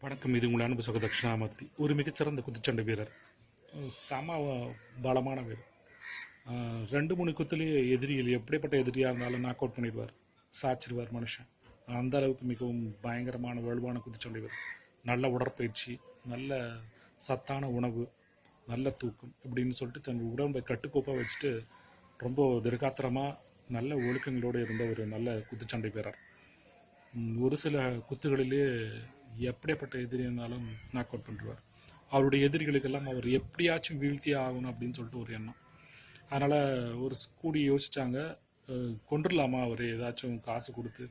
வணக்கம். இது உங்கள் அன்பு சகோ தட்சிணாமூர்த்தி. ஒரு மிகச்சிறந்த குத்துச்சண்டை வீரர். செம பலமான வீரர். 2-3 குத்துலேயே எதிரிகள் எப்படிப்பட்ட எதிரியாக இருந்தாலும் நாக் அவுட் பண்ணிடுவார், சாச்சிடுவார் மனுஷன். அந்த அளவுக்கு மிகவும் பயங்கரமான வலுவான குத்துச்சண்டை வீரர். நல்ல உடற்பயிற்சி, நல்ல சத்தான உணவு, நல்ல தூக்கம் இப்படின்னு சொல்லிட்டு தன் உடம்பை கட்டுக்கோப்பாக வச்சுட்டு ரொம்ப திடகாத்திரமாக நல்ல ஒழுக்கங்களோடு இருந்த ஒரு நல்ல குத்துச்சண்டை வீரர். ஒரு சில குத்துகளிலே எப்படிப்பட்ட எதிரி இருந்தாலும் நாக் அவுட் பண்ணுறார். அவருடைய எதிரிகளுக்கெல்லாம் அவர் எப்படியாச்சும் வீழ்த்தியே ஆகணும் அப்படின்னு சொல்லிட்டு ஒரு எண்ணம். அதனால் ஒரு கூடி யோசித்தாங்க, கொண்டுடலாமா அவர் ஏதாச்சும் காசு கொடுத்து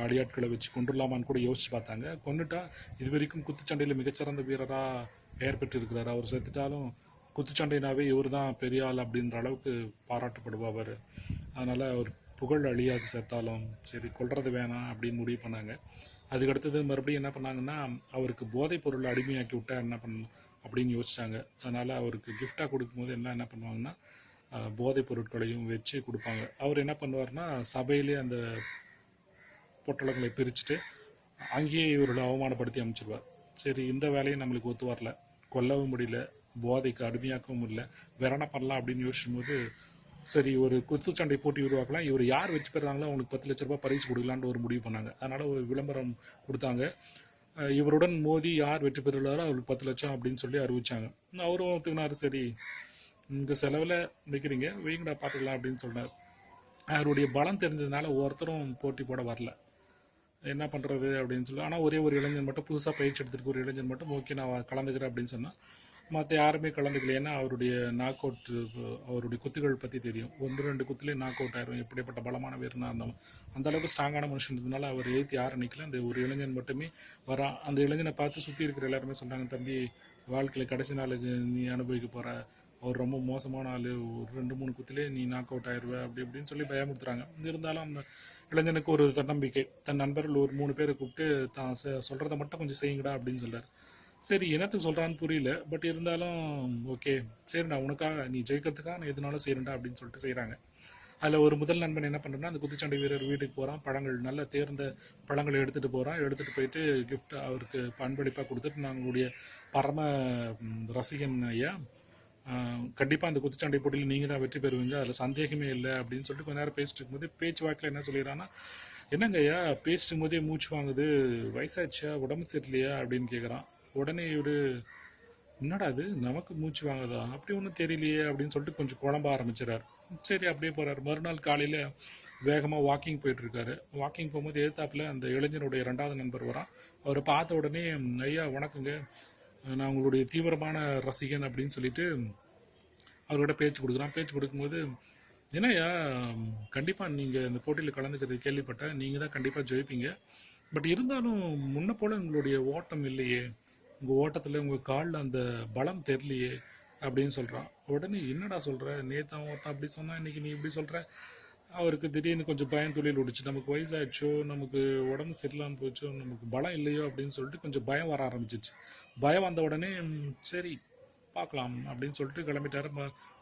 அடியாட்களை வச்சு கொண்டுடலாமான்னு கூட யோசித்து பார்த்தாங்க. கொண்டுட்டா இது வரைக்கும் குத்துச்சண்டையில் மிகச்சிறந்த வீரராக பெயர் பெற்றிருக்கிறார். அவர் செத்துட்டாலும் குத்துச்சண்டைனாவே இவர் தான் பெரிய ஆள் அப்படின்ற அளவுக்கு பாராட்டப்படுவார். அதனால் அவர் புகழ் அழியாது, செத்தாலும் சரி கொல்றது வேணாம் அப்படின்னு முடிவு பண்ணாங்க. அதுக்கடுத்தது மறுபடியும் என்ன பண்ணாங்கன்னா, அவருக்கு போதைப் பொருள் அடிமையாக்கி விட்டா என்ன பண்ணணும் அப்படின்னு யோசித்தாங்க. அதனால் அவருக்கு கிஃப்டாக கொடுக்கும்போது என்ன பண்ணுவாங்கன்னா, போதைப் பொருட்களையும் வச்சு கொடுப்பாங்க. அவர் என்ன பண்ணுவார்னா, சபையிலே அந்த பொட்டலங்களை பிரிச்சுட்டு அங்கேயே இவர்களை அவமானப்படுத்தி அமைச்சிருவார். சரி, இந்த வேலையை நம்மளுக்கு ஒத்து வரல, கொல்லவும் முடியல, போதைக்கு அடிமையாக்கவும் இல்லை, வேற என்ன பண்ணலாம் அப்படின்னு யோசிக்கும்போது, சரி ஒரு குத்துச்சண்டை போட்டி உருவாக்கலாம், இவர் யார் வெற்றி பெறாங்களோ அவங்களுக்கு 10 லட்ச ரூபாய் பரிசு கொடுக்கலான்னு ஒரு முடிவு பண்ணாங்க. அதனால் ஒரு விளம்பரம் கொடுத்தாங்க. இவருடன் மோதி யார் வெற்றி பெறுகிறாரோ அவருக்கு 10 லட்சம் அப்படின்னு சொல்லி அறிவிச்சாங்க. அவரும் ஒத்துக்கினார். சரி, உங்கள் செலவில் வைக்கிறீங்க, வைங்கடா பார்த்துக்கலாம் அப்படின்னு சொன்னார். அவருடைய பலம் தெரிஞ்சதுனால ஒருத்தரும் போட்டி போட வரல. என்ன பண்ணுறது அப்படின்னு சொல்லி, ஆனால் ஒரே ஒரு இளைஞன் மட்டும், புதுசாக பயிற்சி எடுத்துருக்க ஒரு இளைஞன் மட்டும், ஓகே நான் கலந்துக்கிறேன் அப்படின்னு சொன்னால், மற்ற யாருமே கலந்துக்கல. ஏன்னா அவருடைய நாக் அவுட், அவருடைய குத்துகள் பற்றி தெரியும். 1-2 குத்துலேயே நாக் அவுட் ஆயிரும். எப்படிப்பட்ட பலமான வீரனாக இருந்தாலும் அந்த அளவுக்கு ஸ்ட்ராங்கான மனுஷன்றதுனால அவர் எழுத்து யாரும் நிற்கல. அந்த ஒரு இளைஞன் மட்டுமே வரான். அந்த இளைஞனை பார்த்து சுற்றி இருக்கிற எல்லாருமே சொன்னாங்க, தம்பி வாழ்க்கையில் கடைசி நாளுக்கு நீ அனுபவிக்க போகிற, அவர் ரொம்ப மோசமான ஆள், ஒரு 2-3 குத்துலேயே நீ நாக் அவுட் ஆயிடுவ அப்படி இப்படின்னு சொல்லி பயமுறுத்துறாங்க. இருந்தாலும் அந்த இளைஞனுக்கு ஒரு தன்னம்பிக்கை. தன் நண்பர்கள் ஒரு 3 பேரை கூப்பிட்டு தான் சொல்கிறத மட்டும் கொஞ்சம் செய்யுங்கடா அப்படின்னு சொல்கிறார். சரி, என்னத்துக்கு சொல்கிறான்னு புரியல, பட் இருந்தாலும் ஓகே சரிண்ணா, உனக்காக நீ ஜெயிக்கிறதுக்காக நான் எதுனாலும் செய்கிறேன்டா அப்படின்னு சொல்லிட்டு செய்கிறாங்க. அதில் ஒரு முதல் நண்பன் என்ன பண்ணுறேன்னா, அந்த குத்துச்சண்டை வீரர் வீட்டுக்கு போகிறான், பழங்கள் நல்ல தேர்ந்த பழங்களை எடுத்துகிட்டு போகிறான். எடுத்துகிட்டு போயிட்டு கிஃப்ட் அவருக்கு பண்பளிப்பாக கொடுத்துட்டு, நாங்களுடைய பரம ரசிகன் ஐயா, கண்டிப்பாக அந்த குத்துச்சண்டை போட்டியில் நீங்கள் தான் வெற்றி பெறுவீங்க, அதில் சந்தேகமே இல்லை அப்படின்னு சொல்லிட்டு கொஞ்ச நேரம் பேசிட்டு இருக்கும்போது பேச்சு வாக்கில் என்ன சொல்லிடுறான்னா, என்னங்க ஐயா பேசிட்டு போதே மூச்சு வாங்குது, வயசாச்சா, உடம்பு சரியில்லையா அப்படின்னு கேட்குறான். உடனே இவர், என்னடா அது நமக்கு மூச்சு வாங்குதா, அப்படி ஒன்றும் தெரியலையே அப்படின்னு சொல்லிட்டு கொஞ்சம் குழம்ப ஆரம்பிச்சிடறாரு. சரி அப்படியே போகிறார். மறுநாள் காலையில் வேகமாக வாக்கிங் போயிட்டுருக்காரு. வாக்கிங் போகும்போது எதிர்த்தாப்பில் அந்த இளைஞனுடைய 2வது நண்பர் வரான். அவரை பார்த்த உடனே, ஐயா வணக்கங்க, நான் உங்களுடைய தீவிரமான ரசிகன் அப்படின்னு சொல்லிட்டு அவர்கிட்ட பேச்சு கொடுக்குறான். பேச்சு கொடுக்கும்போது, என்னையா கண்டிப்பாக நீங்கள் இந்த போட்டியில் கலந்துக்கிறது கேள்விப்பட்டேன், நீங்கள் தான் கண்டிப்பாக ஜெயிப்பீங்க, பட் இருந்தாலும் முன்ன போல் உங்களுடைய ஓட்டம் இல்லையே, உங்கள் ஓட்டத்தில் உங்கள் காலில் அந்த பலம் தெரியலையே அப்படின்னு சொல்கிறான். உடனே என்னடா சொல்கிற, நேற்று ஒருத்தன் அப்படி சொன்னால் இன்றைக்கி நீ இப்படி சொல்கிற. அவருக்கு திடீர்னு கொஞ்சம் பயம் துளியில் விடுச்சு. நமக்கு வயசாச்சோ, நமக்கு உடம்பு சரியில்லாமல் போச்சோ, நமக்கு பலம் இல்லையோ அப்படின்னு சொல்லிட்டு கொஞ்சம் பயம் வர ஆரம்பிச்சிச்சு. பயம் வந்த உடனே சரி பார்க்கலாம் அப்படின்னு சொல்லிட்டு கிளம்பிட்டார்.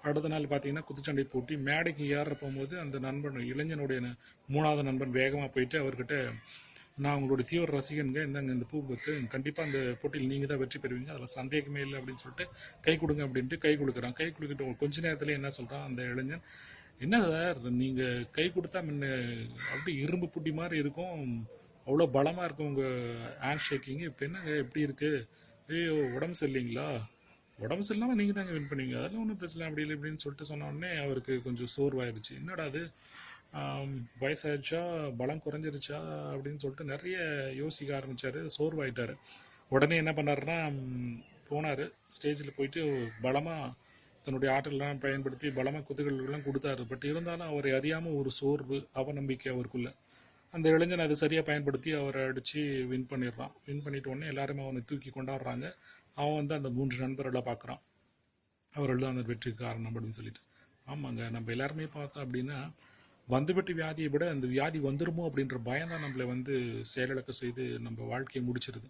அடுத்த நாள் பார்த்தீங்கன்னா குத்துச்சண்டை போட்டி. மேடைக்கு ஏற போகும்போது அந்த நண்பன், இளைஞனுடைய 3வது நண்பன் வேகமாக போயிட்டு அவர்கிட்ட, நான் உங்களுடைய தீவிர ரசிகனுங்க, இந்தாங்க இந்த பூ பத்து, கண்டிப்பாக அந்த போட்டியில் நீங்கள் தான் வெற்றி பெறுவீங்க, அதில் சந்தேகமே இல்லை அப்படின்னு சொல்லிட்டு கை கொடுங்க அப்படின்ட்டு கை கொடுக்குறான். கை கொடுக்கிட்டு கொஞ்ச நேரத்தில் என்ன சொல்கிறான் அந்த இளைஞன், என்ன சார் நீங்கள் கை கொடுத்தா முன்ன அப்படி இரும்பு புட்டி மாதிரி இருக்கும், அவ்வளோ பலமாக இருக்கும் உங்கள் ஹேண்ட் ஷேக்கிங்கு, இப்போ என்னங்க எப்படி இருக்குது, ஐயோ உடம்பு சரியில்லைங்களா, உடம்பு சரியில்லாமல் நீங்கள் தாங்க வின் பண்ணுவீங்க, அதெல்லாம் ஒன்றும் பிரச்சனை அப்படி இல்லை இப்படின்னு சொல்லிட்டு சொன்ன உடனே அவருக்கு கொஞ்சம் சோர்வாயிருச்சு. என்னடா அது வயசாயிடுச்சா, பலம் குறைஞ்சிருச்சா அப்படின்னு சொல்லிட்டு நிறைய யோசிக்க ஆரம்பித்தார். சோர்வாயிட்டார். உடனே என்ன பண்ணாருன்னா, போனார் ஸ்டேஜில் போயிட்டு பலமாக தன்னுடைய ஆற்றலாம் பயன்படுத்தி பலமாக குத்துகள்லாம் கொடுத்தாரு. பட் இருந்தாலும் அவரை அறியாமல் ஒரு சோர்வு, அவநம்பிக்கை அவருக்குள்ள. அந்த இளைஞன் அதை சரியாக பயன்படுத்தி அவரை அடித்து வின் பண்ணிடுறான். வின் பண்ணிட்ட உடனே எல்லாருமே அவனை தூக்கி கொண்டாடுறாங்க. அவன் வந்து அந்த 3 நண்பர்களை பார்க்குறான், அவர்கள் தான் அந்த வெற்றிக்கு காரணம் அப்படின்னு சொல்லிட்டு. ஆமாங்க, நம்ம எல்லாருமே பார்த்தோம் அப்படின்னா, வந்துவிட்டு வியாதியை விட அந்த வியாதி வந்துருமோ அப்படின்ற பயம் தான் நம்மளை வந்து செயலிழக்க செய்து நம்ம வாழ்க்கையை முடிச்சிருது.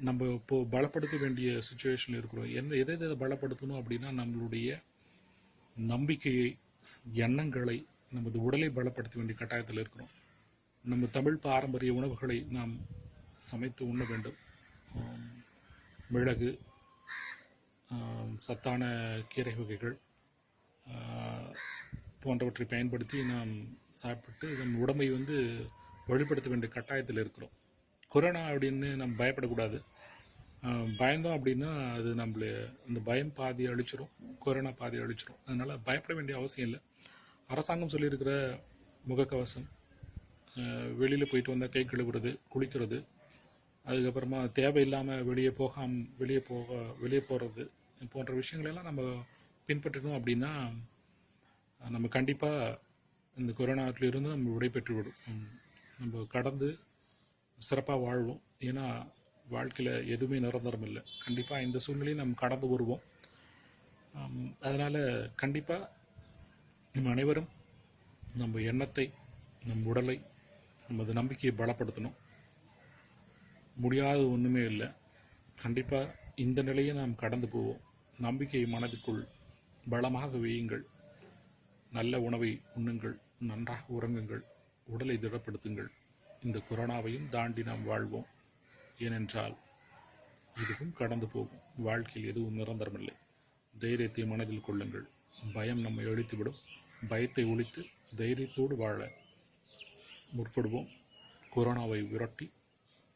நம்ம இப்போது பலப்படுத்த வேண்டிய சுச்சுவேஷனில் இருக்கிறோம். எதை பலப்படுத்தணும் அப்படின்னா, நம்மளுடைய நம்பிக்கையை, எண்ணங்களை, நமது உடலை பலப்படுத்த வேண்டிய கட்டாயத்தில் இருக்கிறோம். நம்ம தமிழ் பாரம்பரிய உணவுகளை நாம் சமைத்து உண்ண வேண்டும். மிளகு, சத்தான கீரை வகைகள் போன்றவற்றை பயன்படுத்தி நாம் சாப்பிட்டு நம் உடம்பை வலுப்படுத்த வேண்டிய கட்டாயத்தில் இருக்கிறோம். கொரோனா அப்படின்னு நம்ம பயப்படக்கூடாது. பயந்தோம் அப்படின்னா அது நம்மளை அந்த பயம் பாதி அழிச்சிரும், கொரோனா பாதி அழிச்சிரும். அதனால் பயப்பட வேண்டிய அவசியம் இல்லை. அரசாங்கம் சொல்லியிருக்கிற முகக்கவசம், வெளியில் போயிட்டு வந்தால் கை கழுவுறது, குளிக்கிறது, அதுக்கப்புறமா தேவையில்லாமல் வெளியே போகிறது போன்ற விஷயங்களெல்லாம் நம்ம பின்பற்றணும் அப்படின்னா நம்ம கண்டிப்பாக இந்த கொரோனாவிலிருந்து நம்ம விடைபெற்று விடும். நம்ம கடந்து சிறப்பாக வாழ்வோம். ஏன்னா வாழ்க்கையில் எதுவுமே நிரந்தரம் இல்லை. கண்டிப்பாக இந்த சூழ்நிலையை நம்ம கடந்து வருவோம். அதனால் கண்டிப்பாக நம்ம அனைவரும் நம்ம எண்ணத்தை, நம் உடலை, நமது நம்பிக்கையை பலப்படுத்தணும். முடியாத ஒன்றுமே இல்லை. கண்டிப்பாக இந்த நிலையை நாம் கடந்து போவோம். நம்பிக்கையை மனதுக்குள் பலமாக வையுங்கள். நல்ல உணவை உண்ணுங்கள், நன்றாக உறங்குங்கள், உடலை திடப்படுத்துங்கள். இந்த கொரோனாவையும் தாண்டி நாம் வாழ்வோம். ஏனென்றால் இதுவும் கடந்து போகும். வாழ்க்கையில் எதுவும் நிரந்தரமில்லை. தைரியத்தை மனதில் கொள்ளுங்கள். பயம் நம்மை அழித்துவிடும். பயத்தை ஒழித்து தைரியத்தோடு வாழ முற்படுவோம். கொரோனாவை விரட்டி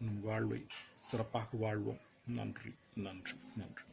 நம் வாழ்வை சிறப்பாக வாழ்வோம். நன்றி, நன்றி, நன்றி.